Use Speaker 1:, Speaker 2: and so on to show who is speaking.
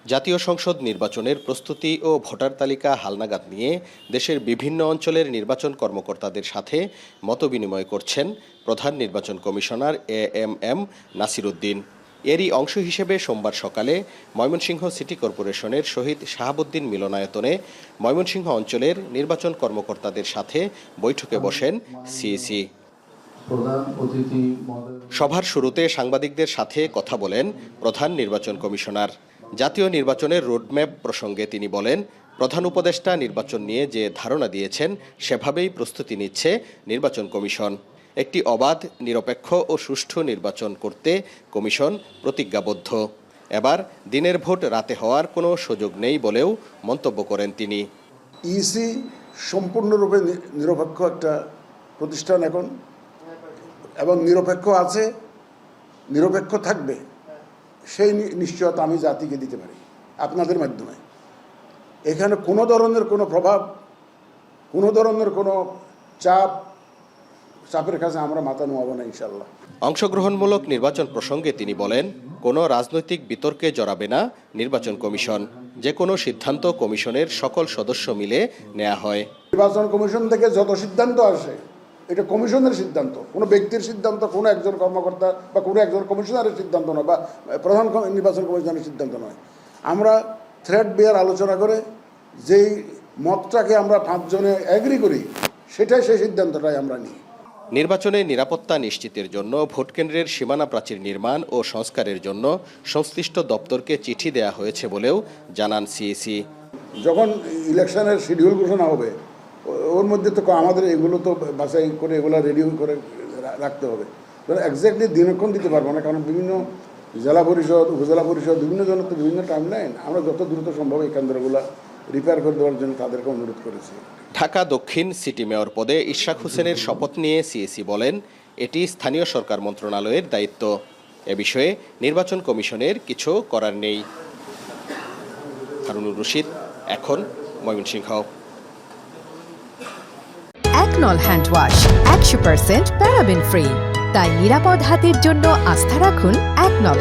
Speaker 1: জাতীয় সংসদ নির্বাচনের প্রস্তুতি ও ভোটার তালিকা হালনাগাদ নিয়ে দেশের বিভিন্ন অঞ্চলের নির্বাচন কর্মকর্তাদের সাথে মতবিনিময় করছেন প্রধান নির্বাচন কমিশনার AMM নাসির উদ্দিন। এরই অংশ হিসেবে সোমবার সকালে ময়মনসিংহ সিটি কর্পোরেশনের শহীদ শাহাবুদ্দিন মিলনায়তনে ময়মনসিংহ অঞ্চলের নির্বাচন কর্মকর্তাদের সাথে বৈঠকে বসেন সিইসি। সভার শুরুতে সাংবাদিকদের সাথে কথা বলেন প্রধান নির্বাচন কমিশনার। জাতীয় নির্বাচনের রোডম্যাপ প্রসঙ্গে তিনি বলেন, প্রধান উপদেষ্টা নির্বাচন নিয়ে যে ধারণা দিয়েছেন সেভাবেই প্রস্তুতি নিচ্ছে নির্বাচন কমিশন। একটি অবাধ, নিরপেক্ষ ও সুষ্ঠু নির্বাচন করতে কমিশন প্রতিজ্ঞাবদ্ধ। এবার দিনের ভোট রাতে হওয়ার কোনো সুযোগ নেই বলেও মন্তব্য করেন তিনি।
Speaker 2: ইসি সম্পূর্ণরূপে নিরপেক্ষ একটা প্রতিষ্ঠান এখন, এবং নিরপেক্ষ আছে, নিরপেক্ষ থাকবে, সেই নিশ্চয়তা আমি জাতিকে দিতে পারি আপনাদের মাধ্যমে। এখানে কোনো ধরনের কোনো প্রভাব, কোনো ধরনের কোনো চাপের কাছে আমরা মাথা নোয়াবো না ইনশাল্লাহ।
Speaker 1: অংশগ্রহণমূলক নির্বাচন প্রসঙ্গে তিনি বলেন, কোনো রাজনৈতিক বিতর্কে জড়াবে না নির্বাচন কমিশন। যে কোনো সিদ্ধান্ত কমিশনের সকল সদস্য মিলে নেওয়া হয়।
Speaker 2: নির্বাচন কমিশন থেকে যত সিদ্ধান্ত আসে এটা কমিশনের সিদ্ধান্ত, কোনো ব্যক্তির সিদ্ধান্ত, কোনো একজন কর্মকর্তা বা কোনো একজন কমিশনারের সিদ্ধান্ত নয়, বা প্রধান নির্বাচন কমিশনের সিদ্ধান্ত নয়। আমরা থ্রেড বেয়ার আলোচনা করে যেই মতটাকে আমরা 5 জনে এগ্রি করি, সেটাই সেই সিদ্ধান্তটাই আমরা নিই।
Speaker 1: নির্বাচনে নিরাপত্তা নিশ্চিতের জন্য ভোটকেন্দ্রের সীমানা প্রাচীর নির্মাণ ও সংস্কারের জন্য সংশ্লিষ্ট দপ্তরকে চিঠি দেয়া হয়েছে বলেও জানান সিইসি।
Speaker 2: যখন ইলেকশনের শিডিউল ঘোষণা হবে, ওর মধ্যে তো আমাদের এগুলো তো বাছাই করে এগুলো রেডি করে রাখতে হবে। এক্স্যাক্টলি দিনক্ষণ দিতে পারবো না, কারণ বিভিন্ন জেলা পরিষদ, উপজেলা পরিষদ, বিভিন্ন জনের তো বিভিন্ন টাইম লাইন। আমরা যত দ্রুত সম্ভব এই কেন্দ্রগুলো রিপেয়ার করে দেওয়ার জন্য তাদেরকে অনুরোধ করেছি।
Speaker 1: ঢাকা দক্ষিণ সিটি মেয়র পদে ইশরাক হোসেনের শপথ নিয়ে সিইসি বলেন, এটি স্থানীয় সরকার মন্ত্রণালয়ের দায়িত্ব। এ বিষয়ে নির্বাচন কমিশনের কিছু করার নেই। হারুনুর রশিদ, এখন ময়মনসিংহ।
Speaker 3: একনল হ্যান্ড ওয়াশ 100% প্যারাবেন ফ্রি, তাই নিরাপদ হাতের জন্য আস্থা রাখুন একনল।